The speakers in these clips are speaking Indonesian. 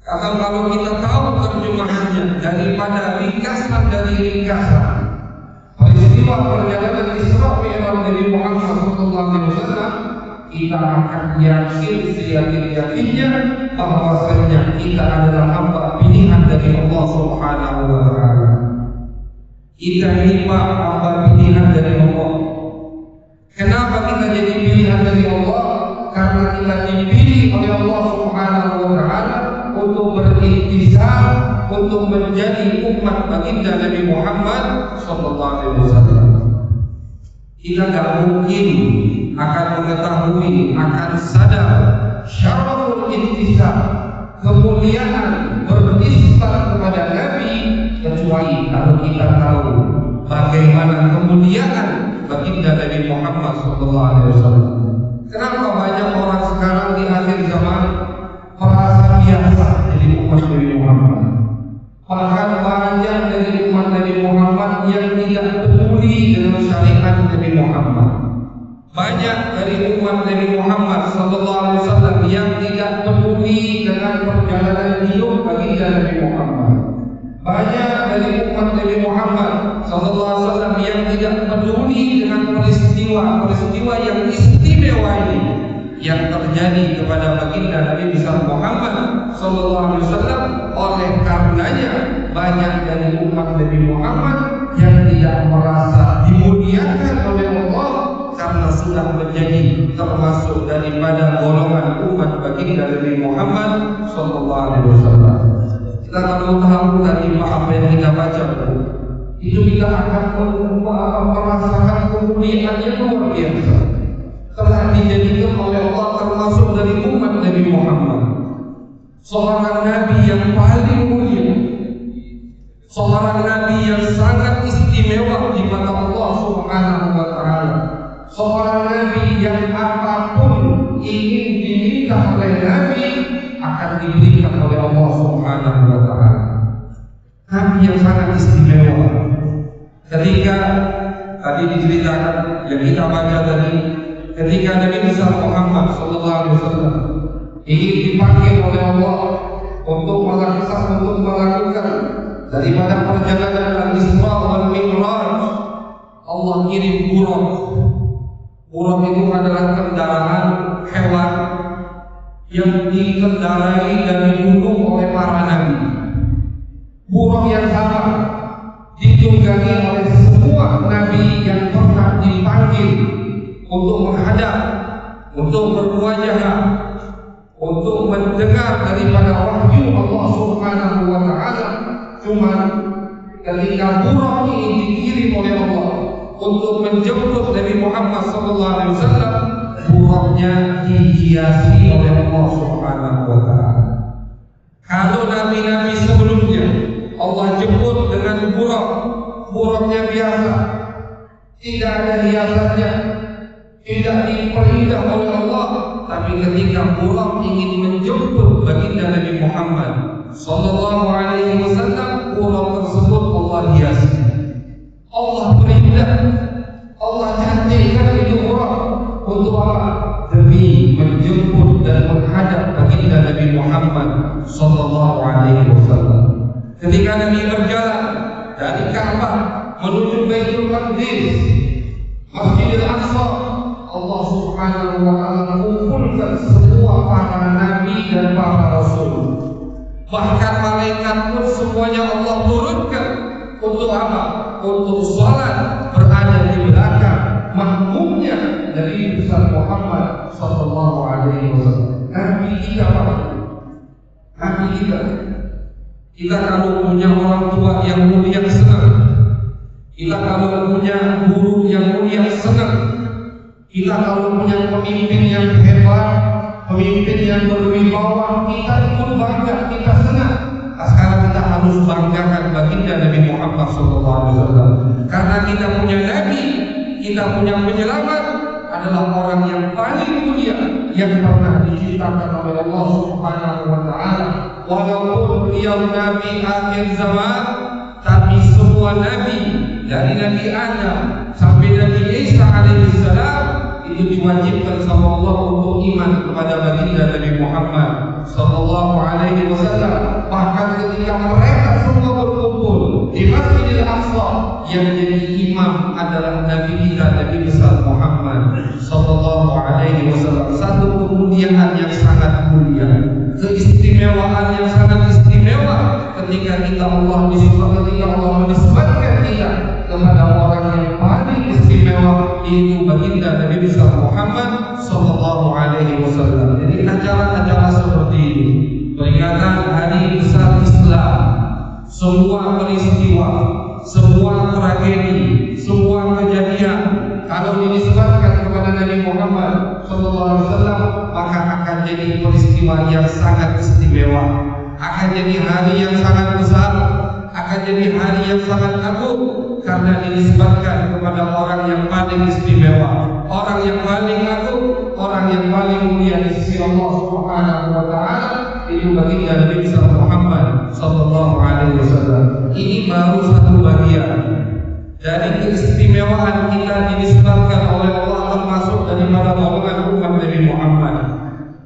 Kalau kita tahu daripada ringkasan dari ringkasan peristiwa perjalanan Isra Mi'raj Nabi Muhammad SAW, kita akan yakin seyakin-yakinnya bahwasanya kita adalah hamba pilihan dari Allah Subhanahu wa Ta'ala. Kita ini hamba pilihan dari Allah. Kenapa kita jadi pilihan dari Allah? Karena kita dipilih oleh Allah Subhanahu wa Ta'ala untuk berintisab, untuk menjadi umat baginda Nabi Muhammad SAW. Kita tidak mungkin akan mengetahui, akan sadar syaraful intisab, kemuliaan berisbat kepada Nabi, kecuali kalau kita tahu bagaimana kemuliaan baginda Nabi Muhammad SAW. Kenapa banyak orang sekarang di akhir zaman merasa biasa jadi umat Nabi Muhammad? Bahkan banyak dari umat Nabi Muhammad yang tidak peduli dengan syariat Nabi Muhammad. Banyak dari umat Nabi Muhammad SAW yang tidak peduli dengan perjalanan hidup baginda Nabi Muhammad. Banyak dari umat Nabi Muhammad SAW yang tidak peduli dengan peristiwa yang istimewa ini yang terjadi kepada baginda Nabi besar Muhammad SAW. Oleh karenanya banyak dari umat Nabi Muhammad yang tidak merasa dimuliakan oleh Allah karena sudah menjadi termasuk daripada golongan umat baginda Nabi Muhammad SAW. Kita kalau tahu dari apa yang kita baca itu, kita akan merasakan kemuliaan yang luar biasa telah dijadikan oleh Allah termasuk dari umat Nabi Muhammad. Seorang Nabi yang paling mulia, seorang Nabi yang sangat istimewa di mata Allah Subhanahu wa Ta'ala, seorang Nabi yang apapun ingin diminta oleh Nabi akan diberikan oleh Allah Subhanahu wa Ta'ala. Nabi yang sangat istimewa. Ketika tadi diceritakan yang kita baca tadi, ketika Nabi besar Muhammad SAW ingin dipanggil oleh Allah untuk melakukan daripada perjalanan Al-Isra wal Mi'raj, Allah kirim buraq. Buraq itu adalah kendaraan hewan yang dikendarai dan didukung oleh para nabi. Buraq yang sama ditunggangi oleh semua nabi yang pernah dipanggil untuk menghadap, untuk berwajah, untuk mendengar daripada wahyu Allah Subhanahu wa Ta'ala. Cuma ketika buraq ini dikirim oleh Allah untuk menjemput Nabi Muhammad SAW, buraqnya dihiasi oleh Allah Subhanahu wa Ta'ala. Kalau nabi-nabi sebelumnya Allah jemput dengan buraqnya biasa, tidak ada hiasannya, tidak diperindah oleh Allah. Tapi ketika buraq ingin menjemput baginda Nabi Muhammad SAW, buraq tersebut Allah hiasi, Allah perindah, Allah cantikkan itu buraq. Untuk apa? Demi menjemput dan menghadap baginda Nabi Muhammad SAW. Ketika Nabi berjalan dari Ka'bah menuju Baitul Maqdis, Masjidil Aqsa, Allah Subhanahu wa Ta'ala mengumpulkan semua para nabi dan para rasul. Bahkan malaikat pun semuanya Allah turunkan untuk apa? Untuk salat berada di belakang makmumnya Nabi besar Muhammad sallallahu alaihi wasallam. Nabi kita apa? Nabi kita. Kita kalau punya orang tua yang mulia senang. Kita kalau punya guru yang mulia senang. Kita kalau punya pemimpin yang hebat, pemimpin yang berwibawa, kita ikut bangga, kita senang. Sekarang kita harus banggakan baginda Nabi Muhammad SAW. Karena kita punya Nabi, kita punya penyelamat, adalah orang yang paling mulia yang pernah diciptakan oleh Allah Subhanahu wa Ta'ala. Walaupun beliau Nabi akhir zaman, tapi semua Nabi dari Nabi Adam sampai Nabi Isa alaihissalam itu diwajibkan sama Allah untuk iman kepada baginda Nabi Muhammad sallallahu alaihi wasallam. Bahkan ketika mereka semua yang jadi imam adalah Nabi kita, Nabi besar Muhammad sallallahu alaihi wasallam. Satu kemuliaan yang sangat mulia, keistimewaan yang sangat istimewa ketika Allah menisbatkan kita kepada orang yang paling istimewa, yaitu baginda Nabi besar Muhammad sallallahu alaihi wasallam. Jadi acara-acara seperti ini, peringatan hari besar Islam, semua peristiwa, semua tragedi, semua kejadian, kalau dinisbatkan kepada Nabi Muhammad sallallahu alaihi wasallam, maka akan jadi peristiwa yang sangat istimewa, akan jadi hari yang sangat besar, akan jadi hari yang sangat agung, karena dinisbatkan kepada orang yang paling istimewa, orang yang paling agung, orang yang paling mulia di sisi Allah Subhanahu wa taala, itu baginda Nabi besar Muhammad sallallahu alaihi wasallam. Ini baru satu bagian dari keistimewaan kita dinisbatkan oleh Allah, termasuk daripada golongan umat Nabi Muhammad.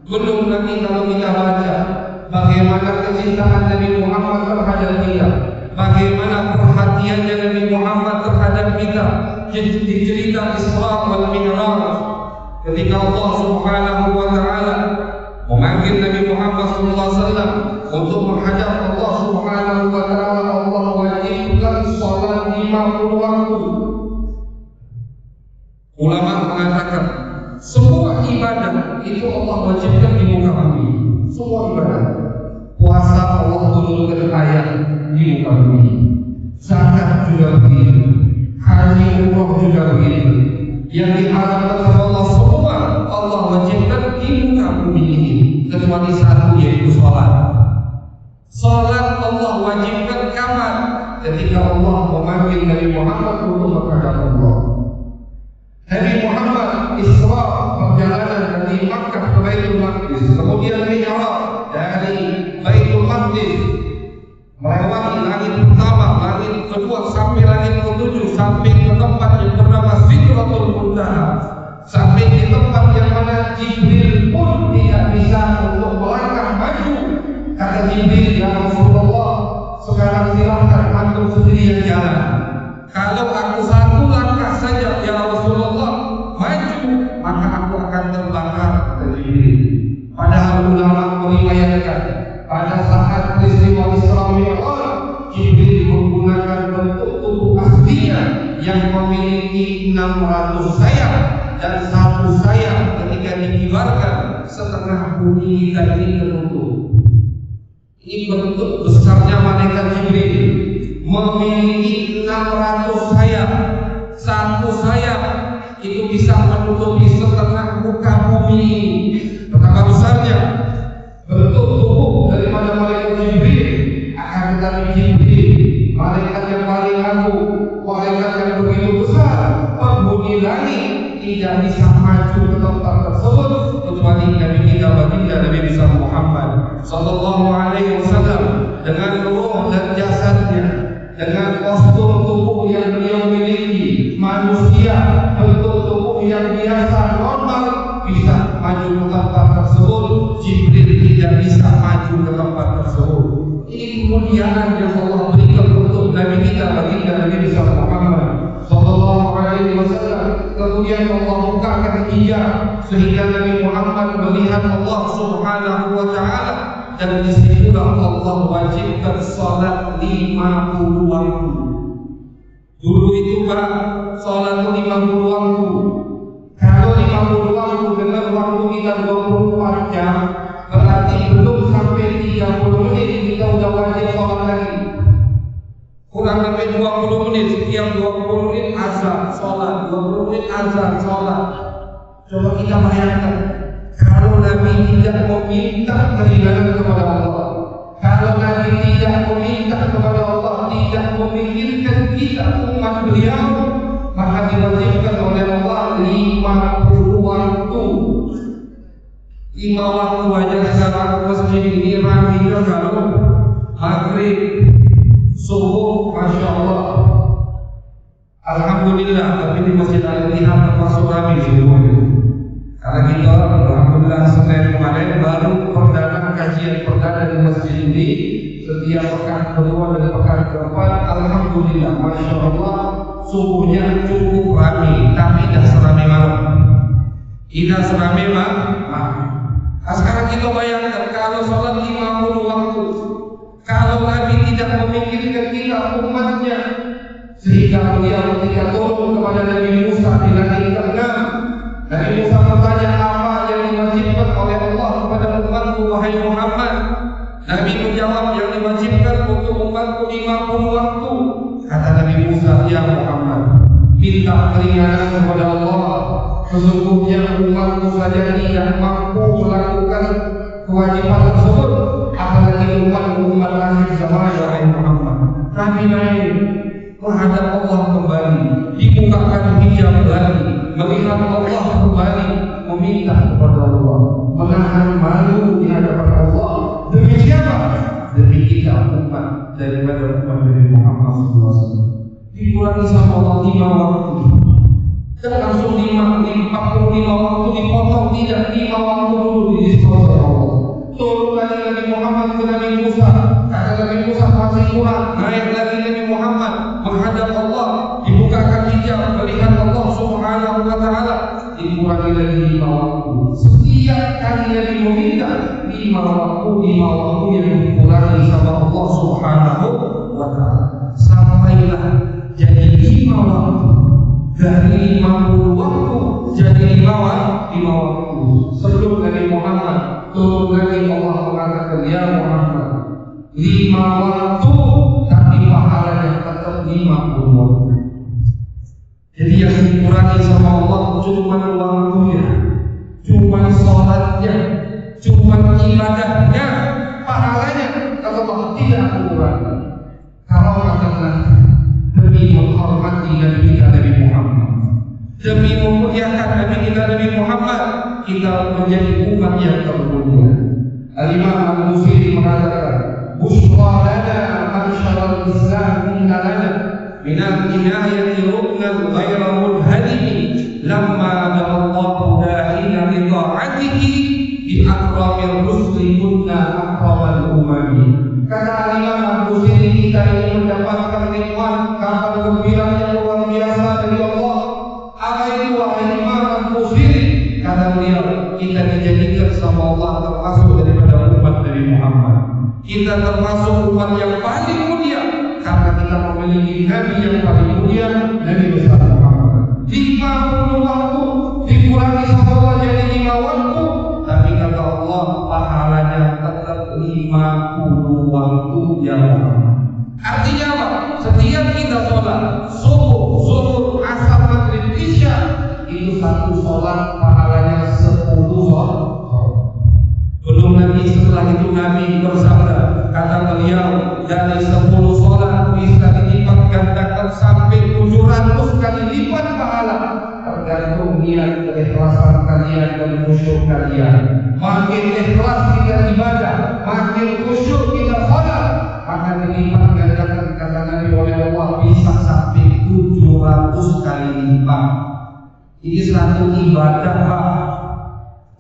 Belum lagi kalau kita baca bagaimana kecintaan Nabi Muhammad terhadap kita, bagaimana perhatiannya Nabi Muhammad terhadap kita di cerita Isra wal Mi'raj, ketika Allah Subhanahu wa taala memanggil Nabi Muhammad SAW untuk menghadap Allah Subhanahu wa taala. Allah wajibkan salat 50 waktu. Ulama mengatakan semua ibadah itu Allah wajibkan di muka bumi. Semua ibadah. Puasa Allah turunkan ayat di muka bumi. Zakat juga begitu. Haji umrah juga begitu. Yang diharapkan oleh Allah semua Allah wajibkan di muka bumi ini, kecuali satu, yaitu sholat. Sholat Allah wajibkan kapan? Ketika Allah memanggil Nabi Muhammad untuk menghadap Allah. Nabi Muhammad Isra, perjalanan dari Makkah ke Baitul Maqdis, kemudian Mi'raj dari Baitul Maqdis melewati langit pertama, langit kedua, sampai langit ketujuh, sampai ke tempat yang bernama Sidratul Muntaha, sampai di tempat yang mana Jibril pun tidak bisa untuk melangkah maju. Kata Jibril, ya Rasulullah, sekarang silahkan antum sendiri yang jalan. Kalau aku satu langkah saja, ya Rasulullah, maju, maka aku akan terbakar, kata Jibril. Padahal ulama meriwayatkan pada saat peristiwa Isra Mi'raj, Jibril menggunakan bentuk tubuh aslinya yang memiliki 600 sayap, dan satu sayap ketika dikibarkan setengah bumi kita ini tertutup. Ini bentuk besarnya malaikat Jibril, memiliki 600 sayap. Satu sayap itu bisa menutupi setengah muka bumi ini. Betapa besarnya bentuk tubuh daripada malaikat Jibril. Akan tetapi Jibril, malaikat yang paling agung, malaikat yang begitu besar, penghuni langit, tidak bisa maju ke tempat tersebut kecuali Nabi kita baginda Nabi besar Muhammad sallallahu alaihi wasallam, dengan ruh dan jasadnya, dengan postur tubuh yang beliau miliki, manusia bentuk tubuh yang biasa normal bisa maju ke tempat tersebut. Jibril tidak bisa maju ke tempat tersebut. Ini kemuliaan yang Allah berikan untuk Nabi kita baginda Nabi besar Muhammad sallallahu alaihi wasallam. Kemudian Allah bukakan hijab sehingga Nabi Muhammad melihat Allah Subhanahu wa taala, dan disitulah Allah wajibkan salat 50 waktu. Dulu itu Pak, salat 50 waktu. Kalau 50 waktu dengan waktu kita 24 jam, berarti belum sampai 30 menit kita udah wajib salat lagi. Kurang lebih 20 menit, setiap 20 menit azan sholat, 20 menit azan sholat. Coba kita bayangkan, kalau Nabi tidak meminta keringanan kepada Allah, kalau Nabi tidak meminta kepada Allah, tidak memikirkan kita umat beliau, maka diwajibkan oleh Allah 50 waktu. 5 waktu aja sekarang masjid ini ramainya kalau maghrib, subuh, masya Allah, alhamdulillah. Tapi di Masjid Al-Ittihad termasuk ramai subuh itu. Karena kita alhamdulillah Senin kemarin baru perdana kajian perdana di masjid ini setiap pekan kedua dan pekan keempat, alhamdulillah, masya Allah, subuhnya cukup ramai, tapi tidak seramai malam. Tidak seramai malam. Sekarang kita bayangkan kalau sholat 50 waktu, kalau Nabi tidak memikirkan kita umatnya, sehingga beliau ketika turun kepada Nabi Musa di langit ke-6, Nabi Musa bertanya, apa yang diwajibkan oleh Allah kepada umatku wahai Muhammad? Nabi menjawab, yang diwajibkan untuk umatku 50 waktu. Kata Nabi Musa, ya Muhammad, minta keringanan kepada Allah. Sesungguhnya umatku saja tidak mampu melakukan kewajiban tersebut, apalagi umat akhir zaman wahai Muhammad. Nabi naik menghadap Allah kembali, dibukakan hijab lagi, melihat Allah kembali, meminta kepada Allah, menahan malu di hadapan Allah. Demi siapa? Demi kita umat daripada umat Nabi Muhammad SAW. Dikurangi sama Allah 5 waktu. Dan langsung 45 waktu dipotong, tidak 5 waktu dulu didiskon oleh Allah. Turun lagi Nabi Muhammad ke Nabi Musa, kata Nabi Musa masih kurang, naik lagi Nabi Muhammad menghadap Allah, dibukakan hijab, melihat Allah Subhanahu wa Ta'ala, dikurangi lagi 5 waktu. Setiap kali Nabi meminta 5 waktu yang dikurangi sama Allah Subhanahu wa Ta'ala, sampailah jadi 5 waktu. Dari 50 waktu jadi 5 waktu. Sebelum Nabi Muhammad turun lagi, Allah mengatakan, ya Muhammad, 5 waktu, tapi pahalanya tetap 50 waktu. Jadi yang dikurangi sama Allah cuma waktunya, cuma sholatnya, cuma ibadahnya, pahalanya kata Allah tidak kurangi. Kalau katakan demi menghormati Nabi kita Nabi Muhammad, demi memuliakan Nabi kita Nabi Muhammad, kita menjadi umat yang termulia. Al-Imam Al-Busiri mengatakan, bushra lana ma'syaral Islam inna lana minal inayati ruknan ghayra munhadimi lamma adallahu da'ina li ta'atihi bi akramir rusli kunna akramal umami. Kata Al-Imam Al-Busiri, kita ini mendapatkan nikmat kabar gembira yang luar biasa dari Allah. Apa itu wahai Imam Al-Busiri? Kata beliau, kita dijadikan sama Allah termasuk daripada umat Nabi Muhammad. Kita termasuk umat yang paling mulia karena kita memiliki Nabi yang paling mulia, Nabi besar Muhammad. 50 waktu dikurangi sama Allah jadi 5 waktu, tapi kata Allah pahalanya tetap 50 waktu ya Muhammad. Artinya apa? Setiap kita sholat subuh, zuhur, asar, maghrib, isya, itu satu sholat pahalanya 10 sholat. Belum lagi setelah itu Nabi bersabda, kata beliau, dari 10 sholat bisa dilipat gandakan sampai 700 kali lipat pahala, tergantung niat keikhlasan kalian dan khusyuk kalian. Makin ikhlas kita ibadah, makin khusyuk kita sholat, maka dilipat gandakan kata Nabi oleh Allah bisa sampai 700 kali lipat. Ini satu ibadah Pak.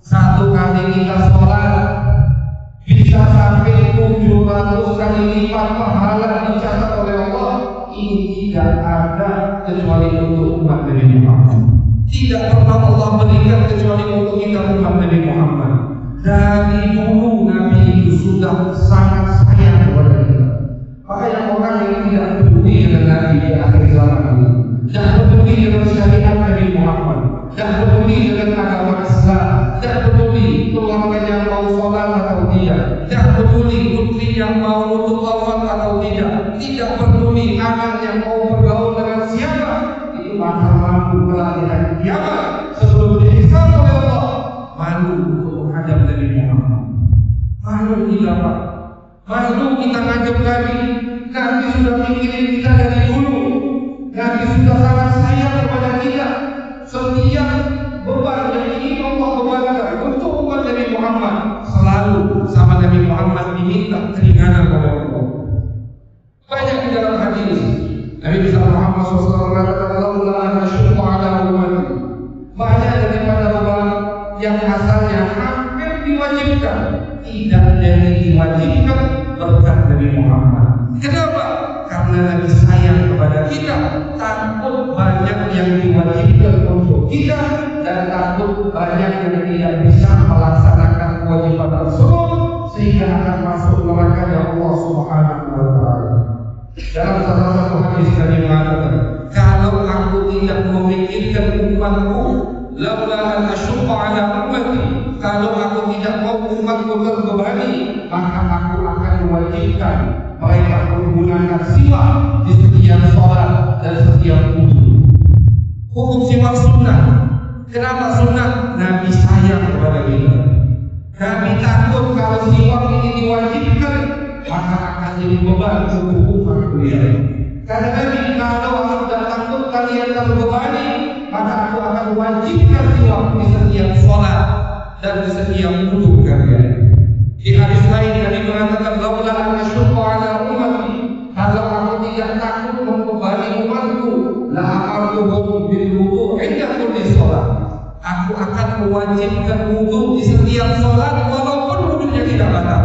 Satu kali kita sholat bisa sampai 700 kali lipat pahala dicatat oleh Allah. Ini tidak ada kecuali untuk umat Nabi Muhammad. Tidak pernah Allah berikan kecuali untuk kita umat Nabi Muhammad. Dari dulu Nabi itu sudah sangat sayang kepada kita. Makanya orang yang tidak peduli dengan Nabi di akhir zaman ini, tidak peduli dengan syariat Nabi Muhammad, tidak peduli dengan agama Islam, tidak peduli keluarganya mau sholat atau tidak, tidak peduli putri yang mau nutup aurat atau tidak, tidak peduli anak yang mau bergaul dengan siapa, itu akan mampu kelak di hari kiamat sebelum dihisab oleh Allah. Malu untuk menghadap Nabi Muhammad, malu kita Pak, malu kita ngajak Nabi. Nabi sudah mikirin kita dari dulu. Nabi sudah sangat sayang kepada kita. Setiap beban yang ingin Allah bebankan untuk umat Nabi Muhammad, selalu sama Nabi Muhammad diminta keringanan oleh Allah. Banyak di dalam hadis Nabi besar Muhammad SAW mengatakan, "Laula ana syuqqa ala ummati." Banyak daripada beban yang asalnya hampir diwajibkan tidak jadi diwajibkan berkat Nabi Muhammad. Kenapa? Karena Nabi sayang kepada kita, takut banyak yang diwajibkan untuk kita dan takut banyak yang tidak bisa melaksanakan kewajiban tersebut sehingga akan masuk neraka Allah Subhanahu wa taala. Dalam salah satu hadis Nabi mengatakan, kalau aku tidak memikirkan umatku, laula an asyqa ala ummati, kalau aku tidak mau umatku terbebani, maka aku akan mewajibkan mereka menggunakan siwak di setiap sholat dan setiap wudu. Hukum siwak sunnah. Kenapa sunnah? Nabi sayang kepada kita. Nabi takut kalau siwak ini diwajibkan, maka akan jadi beban untuk umat beliau. Karena Nabi, kalau aku tidak takut kalian terbebani, maka aku akan wajibkan siwak di setiap sholat dan di setiap wudu kalian. Di hadis lain Nabi mengatakan, laula an asyqa ala ummati, kalau aku tidak takut membebani umatku, la amartuhum bil wudu' inda kulli shalah, aku akan mewajibkan wudu di setiap salat walaupun wudunya tidak batal.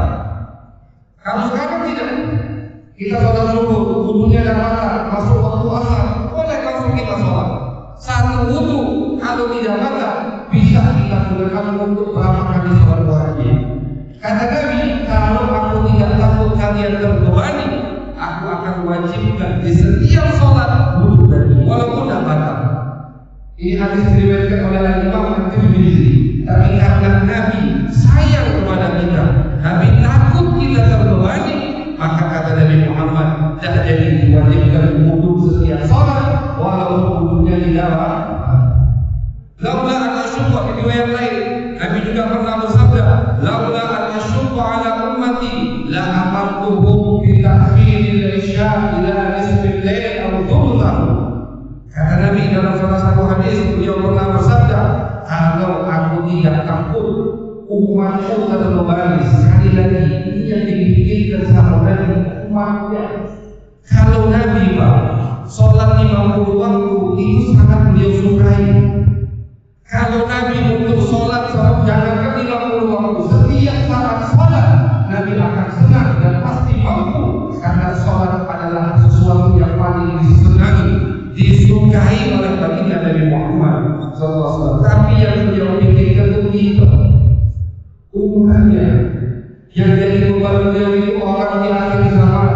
Kalau sekarang tidak, kita salat subuh, wudunya tidak batal, masuk waktu asar, boleh langsung kita salat. Satu wudu kalau tidak batal bisa kita gunakan untuk berapa kali salat wajib. Kata Nabi, kalau aku tidak takut kalian terbebani, aku akan wajibkan di setiap sholat wudu tadi, walaupun tidak batal. Ini hadis diriwayatkan oleh Imam At-Tirmidzi. Tapi karena Nabi sayang kepada kita, Nabi takut kita terbebani, maka kata Nabi Muhammad, tidak jadi diwajibkan wudu setiap sholat, walaupun wudunya tidak batal. Laula an asyqa, di riwayat lain Nabi juga pernah bersabda, laula an asyqa ala ummati la amartuhum bi ta'khiril isya ila nisfil lail aw thuluthahu. Kata Nabi dalam salah satu hadis, beliau pernah bersabda, kalau aku tidak takut umatku terbebani, sekali lagi ini yang dipikirkan sama Nabi, umatnya. Kalau Nabi sholat 50 waktu itu sangat beliau sukai. Kalau Nabi untuk sholat, jangankan 50 waktu, setiap saat sholat Nabi akan senang dan pasti mampu, karena sholat adalah sesuatu yang paling disenangi, disukai oleh baginda Nabi Muhammad SAW. Tapi yang beliau pikirkan itu kita, umatnya. Yang jadi beban beliau itu orang di akhir zaman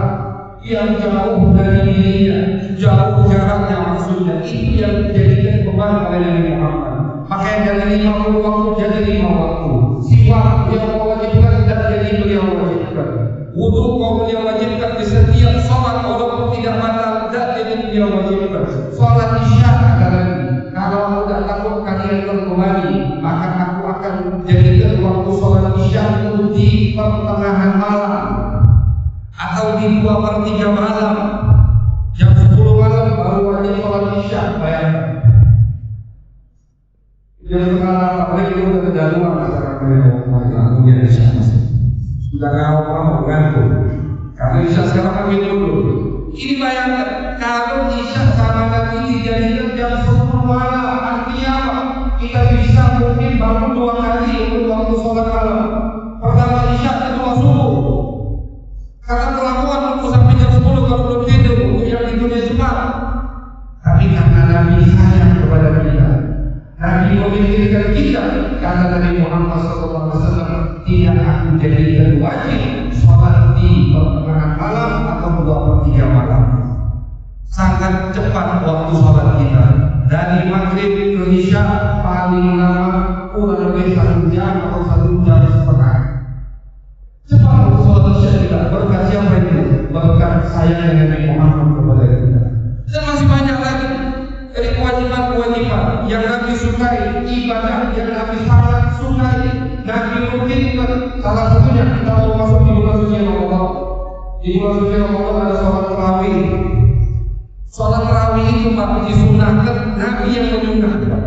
yang jauh dari dirinya, jauh jaraknya maksudnya, itu yang dijadikan beban oleh Nabi Muhammad. Maka dari 50 waktu jadi 5 waktu. Siwak beliau mewajibkan dan jadi beliau wajibkan. Wudu beliau wajibkan di setiap sholat walaupun tidak batal dan jadi beliau wajibkan. Sholat isya ada lagi. Kalau aku tidak takut kalian terbebani, maka aku akan jadikan waktu sholat isya itu di pertengahan malam atau di 2/3 malam. Jam 10 malam baru wajib sholat isya. Bayangkan. Yang sekarang apa itu udah kedaluan masyarakat yang punya isya sudah ngawal mengantuk karena isya sekarang kami dulu. Ini bayangkan kalau isya sama Nabi dijadikan jam 10 malam, artinya apa? Kita bisa mungkin bangun 2 kali untuk waktu sholat malam. Pertama isya, kedua subuh. Karena kelakuan nunggu sampai jam 10 kalau belum tidur yang tidurnya cepat. Tapi karena Nabi sayang kepada kita, Nabi memikirkan kita, kata Nabi Muhammad SAW, tidak akan jadikan wajib sholat di pertengahan malam atau 2/3 malam. Sangat cepat waktu sholat kita. Dari maghrib ke isya paling lama kurang lebih 1 jam atau 1 jam setengah. Cepat waktu sholat isya kita. Berkat siapa itu? Berkat sayang Nabi Muhammad kepada kita. Dan masih banyak lagi dari kewajiban-kewajiban yang Nabi sukai, ibadah yang Nabi sangat sukai, Nabi rutinkan. Salah satunya kita mau masuk di bulan suci Ramadan. Di bulan suci Ramadan ada sholat tarawih. Sholat tarawih itu disunahkan Nabi yang menyunahkan.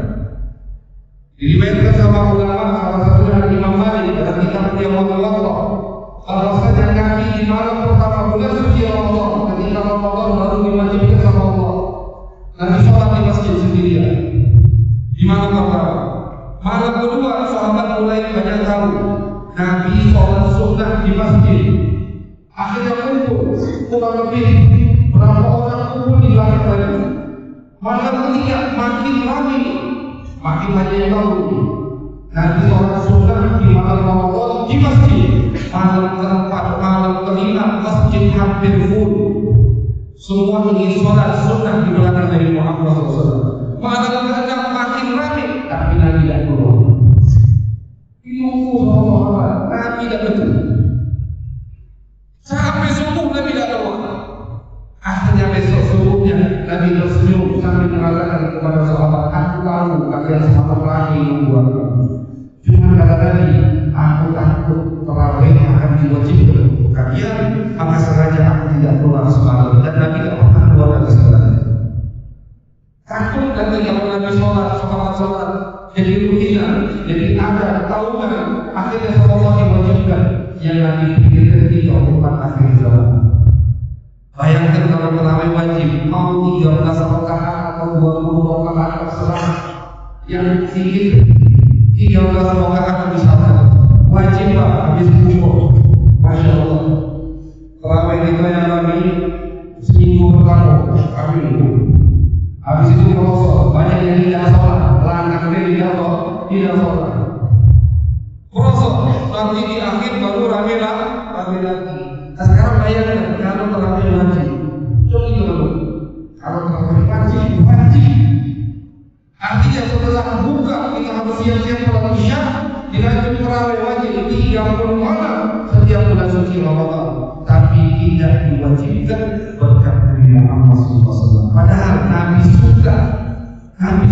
Diriwayatkan sama ulama, salah satunya Imam Malik dalam kitab Muwatta, bahwasanya Nabi di malam pertama bulan suci Ramadan, ketika Ramadan baru diwajibkan sama Allah, Nabi sholat di masjid sendirian di malam pertama. Malam kedua sahabat mulai banyak tahu Nabi sholat sunnah di masjid. Akhirnya kumpul kurang lebih berapa orang kumpul di belakang tadi. Malam ketiga makin ramai, makin banyak yang tahu. Nabi sholat sunnah di malam Ramadan di masjid. Malam keempat, malam kelima masjid hampir full. Semua ingin sholat sunnah di belakang Nabi Muhammad SAW. Malam keenam makin ramai, tapi Nabi tidak keluar. Ilmu Muhammad, Nabi tidak betul. Sampai subuh Nabi tidak keluar. Akhirnya besok subuhnya Nabi tersenyum sambil mengatakan kepada sahabat, aku tahu kalian sahabat lagi membuat kamu. Cuma kata Nabi, aku takut tarawih akan diwajibkan untuk kalian, maka sengaja aku tidak keluar semalam. Dan Nabi tidak pernah keluar dari sholatnya. Takut nanti kalau Nabi sholat jadi rutinan, jadi ada tahunan, akhirnya sholat diwajibkan. Yang Nabi pikir ketika umat akhir zaman. Bayangkan kalau tarawih wajib, mau 13 rakaat atau 20 rakaat terserah. Yang sedikit 13 rakaat misalkan wajib Pak habis kumpul. Masya Allah. Tarawih kita yang kami seminggu pertama kami kumpul. Habis itu merosot, banyak yang tidak sholat, langkah tidak sholat. Merosot, nanti di akhir baru rame lagi. Nah, sekarang bayangkan kalau tarawih wajib, coba itu dulu. Kalau tarawih wajib. Artinya setelah buka kita harus siap-siap sholat isya, dilanjut tarawih wajib 30 malam setiap bulan suci Ramadan. Tapi tidak diwajibkan berkat Nabi Muhammad SAW. Padahal Nabi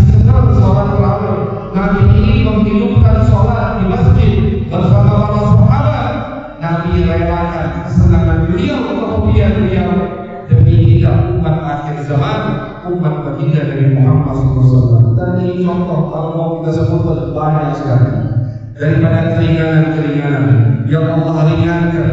senang sholat tarawih. Nabi ingin menghidupkan sholat di masjid bersama para sahabat. Nabi relakan kesenangan beliau kemudian beliau demi kita umat akhir zaman, umat baginda Nabi Muhammad SAW. Dan ini contoh kalau mau kita sebut banyak sekali daripada keringanan yang Allah ringankan.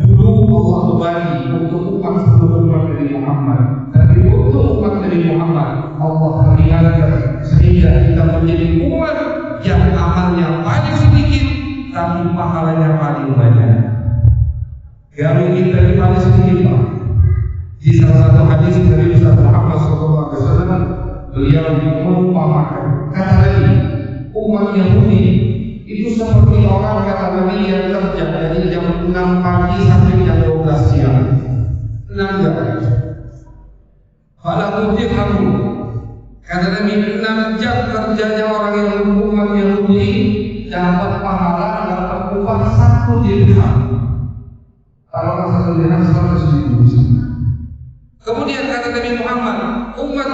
Dulu Allah bagi untuk umat sebelum umat Nabi Muhammad, tapi untuk umat Nabi Muhammad Allah ringankan sehingga kita menjadi umat yang amalnya paling sedikit tapi pahalanya paling banyak. Kami kita di paling sedikit Pak. Di salah satu hadis dari Ustaz Muhammad SAW, beliau mengumpamakan kata Nabi, umat Yahudi itu seperti orang kata Nabi yang kerja dari jam 6 pagi sampai jam 12 siang, 6 jam. Kalau kamu kata Nabi 6 jam kerjanya orang yang umat Yahudi dapat pahala dapat upah 1 dirham. Kalau 1 dirham 100.000. Kemudian kata Nabi Muhammad, umat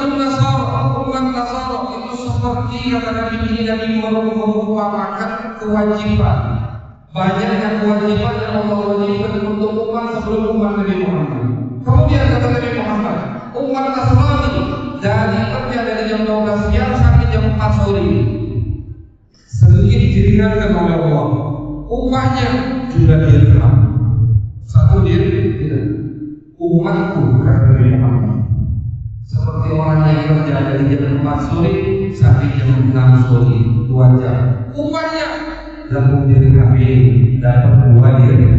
Nasara itu seperti kata Nabi ini Nabi mengumpamakan kewajiban. Banyaknya kewajiban yang Allah wajibkan untuk umat sebelum umat Nabi Muhammad. Kemudian kata Nabi Muhammad, umat Nasrani dari kerja dari jam 12 siang sampai jam 4 sore sedikit diringankan oleh Allah. Upahnya juga dirham. 1 dirham. Umatku kata Nabi Muhammad seperti orang yang kerja dari jam 4 sore sampai jam 6 sore 2 jam. Upahnya dapat dirham dapat 2 dirham,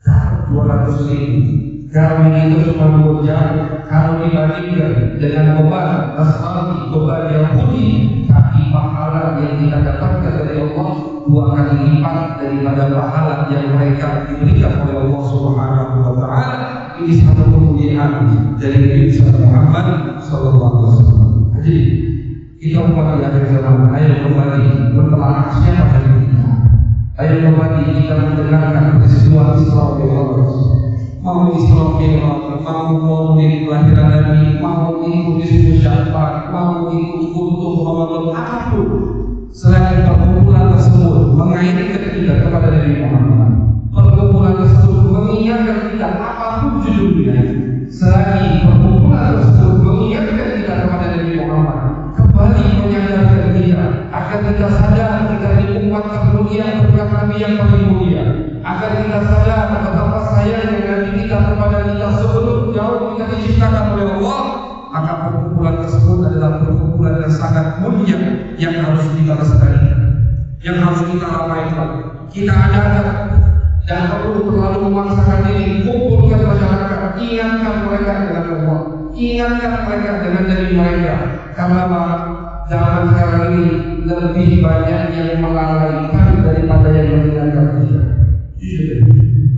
dapat 200.000. Kami itu cuma 2 jam. Kalau dibandingkan dengan beban Nasrani, beban Yahudi, tapi pahala yang kita dapatkan dari Allah 2 kali lipat daripada pahala yang mereka diberikan oleh Allah Subhanahu wa Ta'ala. Ini satu kemuliaan dari Nabi Muhammad SAW. Jadi kita umat di akhir zaman, ayo kembali bertelaah siapa dari kita. Ayo kembali kita mendengarkan peristiwa Isra Mi'raj. Mau Isra Mi'raj, mau maulid kelahiran Nabi, mau ikut Nisfu Sya'ban, mau ikut Kultum Ramadan, apapun selain perkumpulan tersebut mengaitkan kita kepada Nabi Muhammad. Perkumpulan tersebut mengingatkan kita apapun judulnya. Selagi perkumpulan tersebut mengingatkan kita kepada Nabi Muhammad, kembali menyadarkan kita agar kita sadar kita ini umat termulia berkat Nabi yang paling mulia, agar kita sadar betapa sayangnya Nabi kita kepada kita sebelum jauh kita diciptakan oleh Allah. Maka perkumpulan tersebut adalah perkumpulan yang sangat mulia yang harus kita lestarikan, yang harus kita ramaikan, kita adakan. Jangan perlu terlalu memaksakan diri. Kumpulkan masyarakat, ingatkan mereka dengan Allah, ingatkan mereka dengan diri mereka. Karena zaman sekarang ini lebih banyak yang melalaikan daripada yang mendengarkan kita.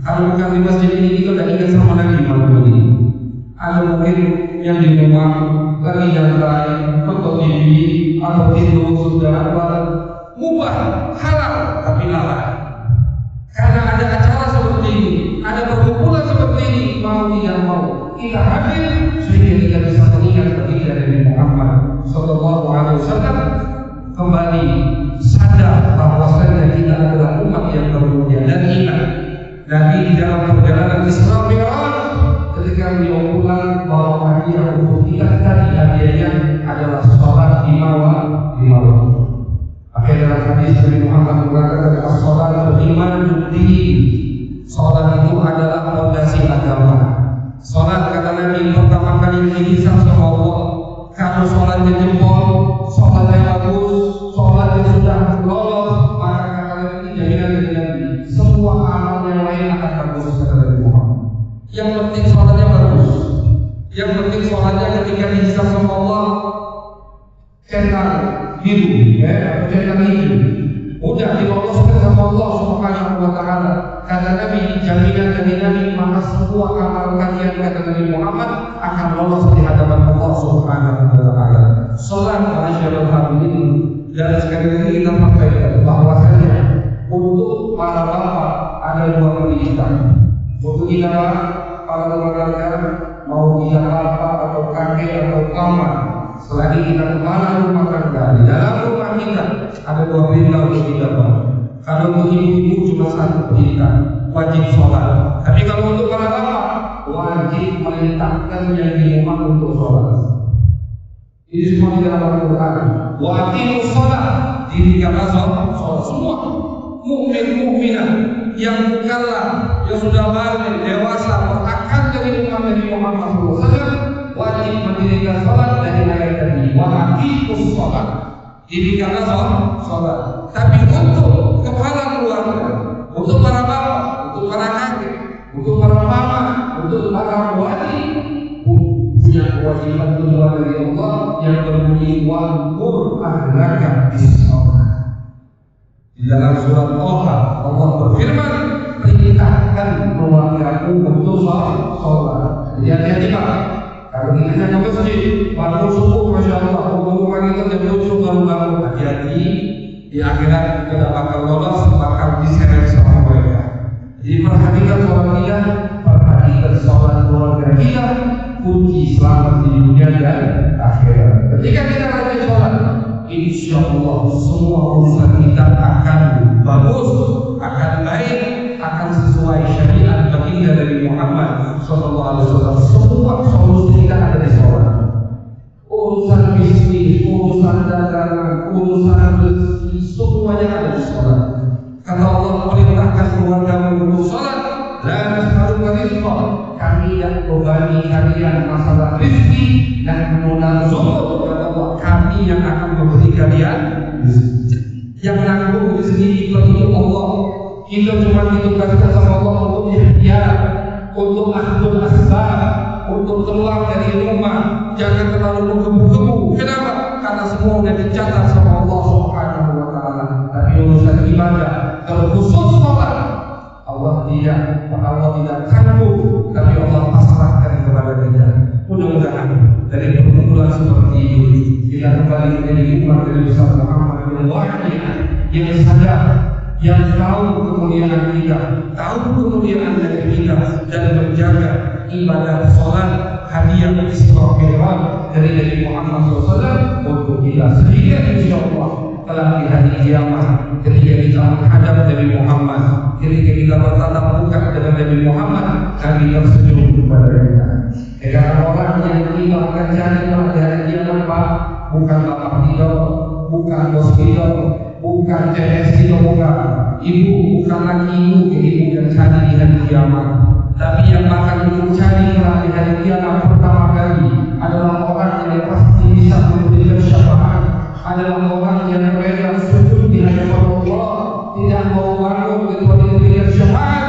Kalau bukan di masjid ini kita tidak ingat sama Nabi Muhammad ini. Ada mungkin yang di rumah lagi nyantai, nonton TV atau tidur sudah mubah, halal tapi lalai. Karena ada acara seperti ini, ada perkumpulan seperti ini, mau tidak mau kita hadir sehingga kita bisa mengingat baginda Nabi Muhammad Sallallahu Alaihi Wasallam, kembali sadar bahwasanya kita adalah umat yang bermulia. Dan ingat, Nabi di dalam perjalanan Isra Mi'raj ketika beliau pulang bawa hadiah untuk kita, tadi hadiahnya adalah sholat di malam. Akhirnya dalam hadis Nabi Muhammad mengatakan as-sholatu imanuddin. Sholat itu adalah fondasi agama. Sholat, kata Nabi, pertama kali dihisab sama Allah. Kalau sholatnya jempol, sholatnya bagus, sholatnya sudah lolos, maka kata Nabi jaminan dari Nabi, semua amal yang lain akan bagus, kata Nabi Muhammad. Yang penting sholatnya bagus. Yang penting sholatnya ketika dihisab sama Allah centang biru, atau centang hijau, udah diloloskan sama Allah Subhanahu wa Ta'ala. Kata Nabi, jaminan dari Nabi, maka semua amal kalian, kata Nabi Muhammad, akan lolos di hadapan Allah Subhanahu wa Ta'ala. Salat masyaallah hadirin, dan sekali lagi kita sampaikan bahwasanya untuk para bapak ada dua pendidikan. Untuk kita para teman-teman, mau kita bapak atau kakek atau paman, selagi kita kepala rumah tangga, di dalam rumah kita ada dua perintah untuk kita buat. Kalau untuk ibu-ibu cuma satu pendidikan, wajib sholat. Tapi kalau untuk para bapak, wajib meletakkan yang di rumah untuk sholat. Ini semua di dalam Al-Quran. Wajib sholat, dirikan sholat semua. Mukminah yang mukallaf, yang sudah balik, dewasa, berakal dari umat Nabi Muhammad SAW, wajib mendirikan sholat dari ayat tadi. Wajib sholat, dirikan sholat. Tapi untuk kepala keluarga, untuk para bapak, untuk para kakek, untuk para mama, untuk para wali, punya kewajiban kedua dari Allah yang berbunyi wa'mur ahlaka bis-shalah. Di dalam surat Toha Allah berfirman, perintahkan keluargaku untuk sholat. Jadi hati-hati Pak. Kalau kita ke masjid, bangun subuh, masya Allah, umum-umum kita jam 7 baru bangun. Hati-hati, di akhirat kita bakal lolos, bakal diseret sama mereka. Jadi perhatikan sholat kita, perhatikan sholat keluarga kita, kunci selamat di dunia dan akhirat. Ketika kita rajin sholat, insya Allah semua urusan kita akan bagus, akan baik, akan sesuai syariat baginda dari Muhammad Sallallahu Alaihi Wasallam. Semua solusi kita ada di sholat. Urusan bisnis, urusan dagangan, urusan rezeki, semuanya ada di sholat. Kata Allah, perintahkan keluargamu untuk sholat. La nas'aluka rizqa, kami yang membebani kalian masalah rezeki dan menarzuqu, kata Allah, kami yang akan memberi kalian. Yang nanggung rezeki itu Allah. Kita cuma ditugaskan sama Allah untuk ikhtiar, untuk akhdul asbab, untuk keluar dari rumah. Jangan terlalu menggebu-gebu. Kenapa? Karena semua sudah dicatat sama Allah Subhanahu wa Ta'ala. Tapi urusan ibadah, terkhusus sholat, Allah tidak tanggung, tapi Allah pasrahkan kepada kita. Mudah-mudahan dari perkumpulan seperti ini kita kembali menjadi umat dari besar Muhammad yang sadar, yang tahu kemuliaan kita, tahu kemuliaan dari kita, dan menjaga ibadah sholat, hadiah Isra Mi'raj dari Nabi Muhammad SAW untuk kita. Sehingga insya Allah telah di hari kiamat, ketika kita menghadap Nabi Muhammad, ketika kita bertatap muka dengan Nabi Muhammad, kami tersenyum kepada kita. Karena orang yang kita akan cari pada hari kiamat, Pak, bukan bapak kita, bukan bos kita, bukan CS kita, bukan ibu, bukan lagi ibu yang cari di hari kiamat. Tapi yang akan mencari di hari kiamat pertama kali adalah orang yang pasti bisa memberikan syafaat, adalah orang yang rela sujud di hadapan Allah, tidak mau bangun kecuali diberikan syafaat,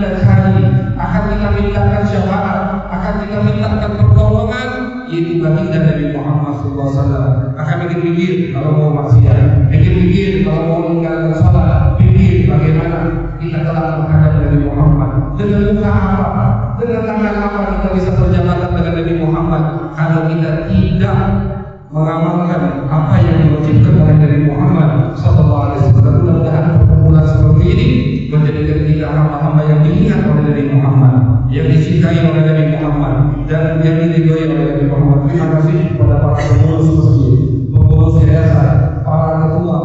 kita cari, akan kita mintakan syafaat, akan kita mintakan pertolongan, yaitu baginda Nabi Muhammad SAW. Akan mikir-mikir kalau mau maksiat, mikir-mikir kalau mau meninggalkan salat, pikir bagaimana kita telah menghadap Nabi Muhammad dengan muka apa, dengan tangan apa kita bisa berjamaah dengan Nabi Muhammad kalau kita tidak mengamalkan apa yang diwajibkan oleh Nabi Muhammad SAW. Mudah-mudahan perkumpulan seperti ini menjadikan kita hamba-hamba yang diingat oleh Nabi Muhammad, yang dicintai oleh Nabi Muhammad, dan yang diridhoi oleh Nabi Muhammad. Terima kasih kepada para pengurus masjid, pengurus yayasan, para ketua,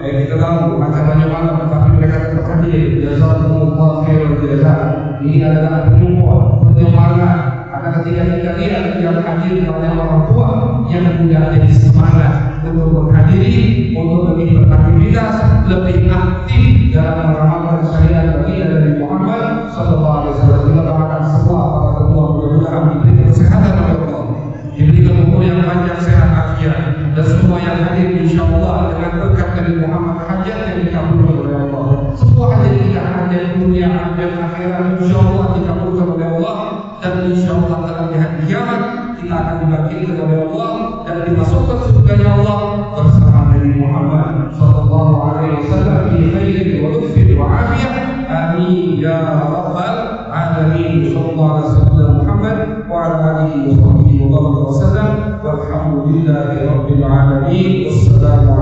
kita tahu acaranya malam tetapi mereka tetap hadir. Jazakumullah khairan jazaa. Ini adalah penyumbang, penyemangat. Karena ketika kita lihat yang hadir oleh orang tua yang punya jadi semangat untuk menghadiri, untuk lebih beraktivitas, lebih aktif dalam mengamalkan syariat bagi Nabi Muhammad SAW. Kita doakan semua para ketua mudah-mudahan diberi kesehatan oleh Allah, diberikan umur yang panjang, sehat afiat, dan semua yang hadir insyaallah dengan berkat Nabi Muhammad hajat yang dikabulkan oleh Allah. Semua hajat kita, hajat dunia, hajat akhirat insyaallah dikabulkan oleh Allah, dan insyaallah dalam hari kiamat kita akan dibangkitkan oleh Allah dan dimasukkan surganya Allah bersama Nabi Muhammad sallallahu alaihi wasallam fi khairin wa lutfin wa afiyah. Amin ya rabbal alamin. Sallallahu alaihi wasallam Muhammad wa ala alihi wa sahbihi wa sallam. Walhamdulillahi rabbil alamin. Wassalamu